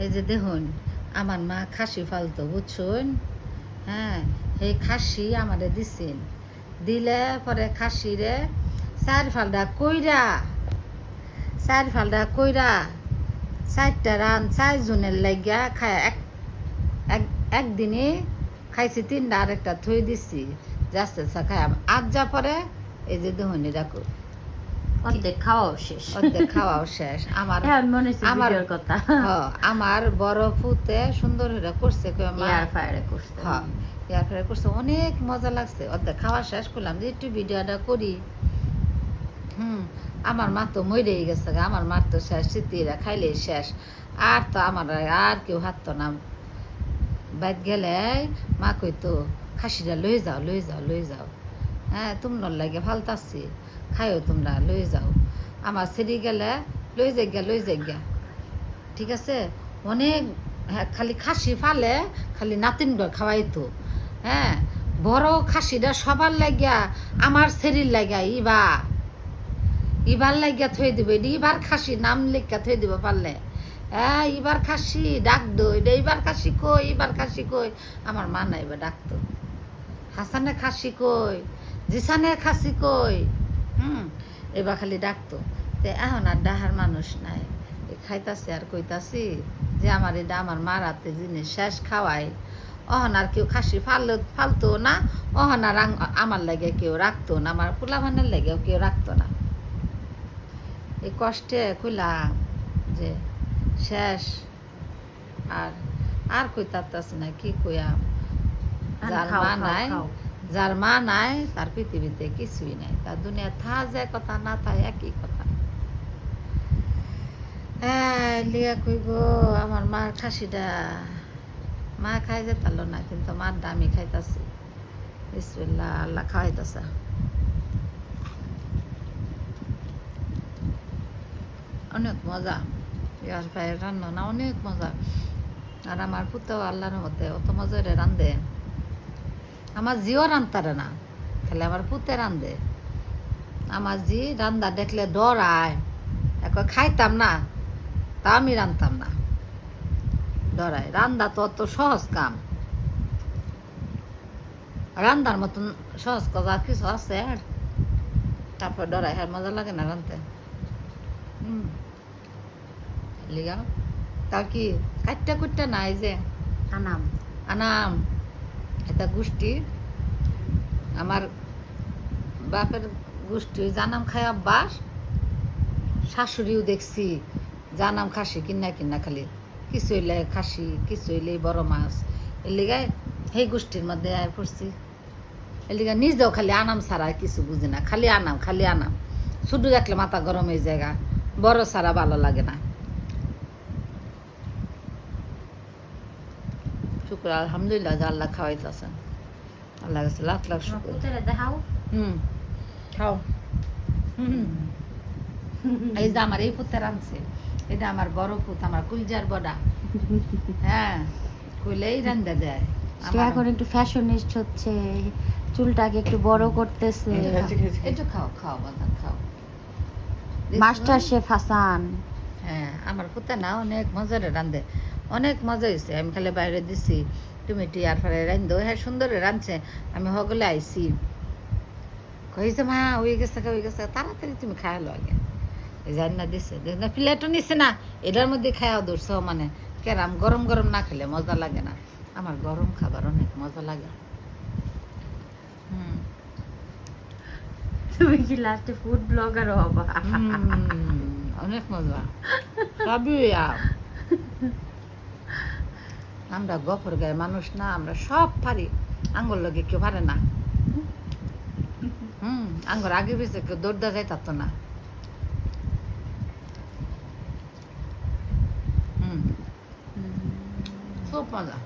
এই যে দেখুন আমার মা খাসি ফালতো বুঝছুন। হ্যাঁ, এই খাসি আমারে দিছেন, দিলে পরে খাসিরে চার ফালটা কইরা 4টা রান 4 জনের লাগিয়া খায় একদিনে খাইছি 3টা, আরেকটা থই দিছি যাচ্ছে খাই আজ যা পরে এই যে দেখুন এরকম অর্ধেক খাওয়াও শেষ। আমার আমার কথা আমার বড় ফুতে সুন্দর হয়ে করছে এয়ার ফ্রায়ারে করছে। হ্যাঁ, এয়ার ফ্রায়ার করছে, অনেক মজা লাগছে। অর্ধেক খাওয়া শেষ করলাম যে একটু ভিডিওটা করি। আমার মা তো মরেই গেছে, আমার মার তো শেষ, স্মৃতিরা খাইলেই শেষ। আর তো আমার আর কেউ হাঁটতো না। বাইর গেলে মা কইতো খাসিটা লই যাও। হ্যাঁ, তোমরা লাগে ফালতাছি, খাইও তোমরা, লই যাও। আমার ছেড়ে গেলে লই যাইগা। ঠিক আছে, অনেক। হ্যাঁ, খালি খাসি ফালে খালি নাতিন ঘর খাওয়াইতো। হ্যাঁ, বড় খাসিটা সবার লাগিয়া আমার ছেড়ির লাগিয়া ইবার লাগিয়া থই দিব। এবার খাসি নাম লেখা থই দিব পারলে। হ্যাঁ, এবার খাসি ডাক দো, এটা এবার খাসি কই। আমার মা না এবার ডাকতো, হাসানের খাসি কই, জিসানের খাসি কই। এবার খালি ডাকতো। তো এখন আর ডাহার মানুষ নাই, খাইতাছি আর কইতাছি যে আমার এটা আমার মার হাতে জিনিস শেষ খাওয়াই। অহন আর কেউ খাসি ফালতো না, অহন আর আমার লাগে কেউ রাখতো না, আমার পোলাভানের লাগেও কেউ রাখতো না। এই কষ্টে কইলাম যে শেষ, আর কইতাছি না, কি কইয়াম। যার মা নাই তার পৃথিবীতে কিছুই নাই, তার দুনিয়া থা যায় কথা না তাই একই কথা। হ্যাঁ, লিয়া কইব আমার মার খাসিটা মা খাই যেতাল না, কিন্তু মার দামি খাইতাছি। বিসমিল্লাহ, আল্লাহ খাওয়াইতাছে। অনেক মজা, ইয়ার ভাইয়ের রান্না না অনেক মজা। আর আমার পুতেও আল্লাহর মতে অত মজা রান্ধে। আমার জিও রান্তারে না, খালি আমার পুতে রান্ধে। আমার জি রান্দা দেখলে ডরায়, এখন খাইতাম না, তা আমি রান্ধতাম না, ডরায়। রান্দা তো অত সহজ কাম, রান্দার মতন সহজ কাজ আর কিছু আছে? আর তারপর ডরায়, আর মজা লাগে না রান্ধতে। লিগা তার কি কাটটা নাই যে আনাম এটা গোষ্ঠী, আমার বাপের গোষ্ঠী জানাম খায় অভ্যাস। শাশুড়িও দেখছি জানাম খাসি কিনা খালি কিছু হইলে খাসি, কিছু হইলে বড় মাছ। এর লিগায় সেই গোষ্ঠীর মধ্যে আয় পড়ছি। এর লিগা নিজেও খালি আনাম ছাড়া কিছু বুঝি না, খালি আনাম। শুধু দেখলে মাথা গরম হয়ে জায়গা, বড় ছাড়া ভালো লাগে না। শুক্র আলহামদুলিল্লাহ যে আল্লাহ খাওয়াইতেছেন, আল্লাহ কাছে লাখ শুক্র। দেখাও। খাও। এই যে আমার এই পুতে রাঁধছে, এটা আমার বড় পুত, আমার কুলজার বড়া। হ্যাঁ, কইলেই রান্ধা দেয়। সে এখন একটু ফ্যাশনিস্ট হচ্ছে, চুলটাকে একটু বড় করতেছে। একটু খাও বাদাম খাও। Master chef Hasan. হ্যাঁ, আমার পুতে না অনেক মজারে রান্ধে, অনেক মজা হয়েছে। আমি খালি বাইরে দিছি, তুমি একটু ইয়ার ফ্রাই রান্ধো। হ্যাঁ, সুন্দর রাঁধছে। আমি হগলে আইসি, কইছে মা হয়ে গেছে তাড়াতাড়ি তুমি খাওয়ালো আগে। এই রান্না দিছে, প্লেটও নিছে না, এটার মধ্যে খাওয়া ধরছে। মানে কেরাম গরম না খেলে মজা লাগে না, আমার গরম খাবার অনেক মজা লাগে। তুমি কি লাস্টে ফুড ব্লগার হবা? অনেক মজা সবই। আমরা গফর গায়ে মানুষ না, আমরা সব পারি, আঙ্গুর লগে কেউ পারে না। আঙ্গুর আগে পিছিয়ে কেউ দৌড় দেওয়া যায় তা তো না। খুব মজা।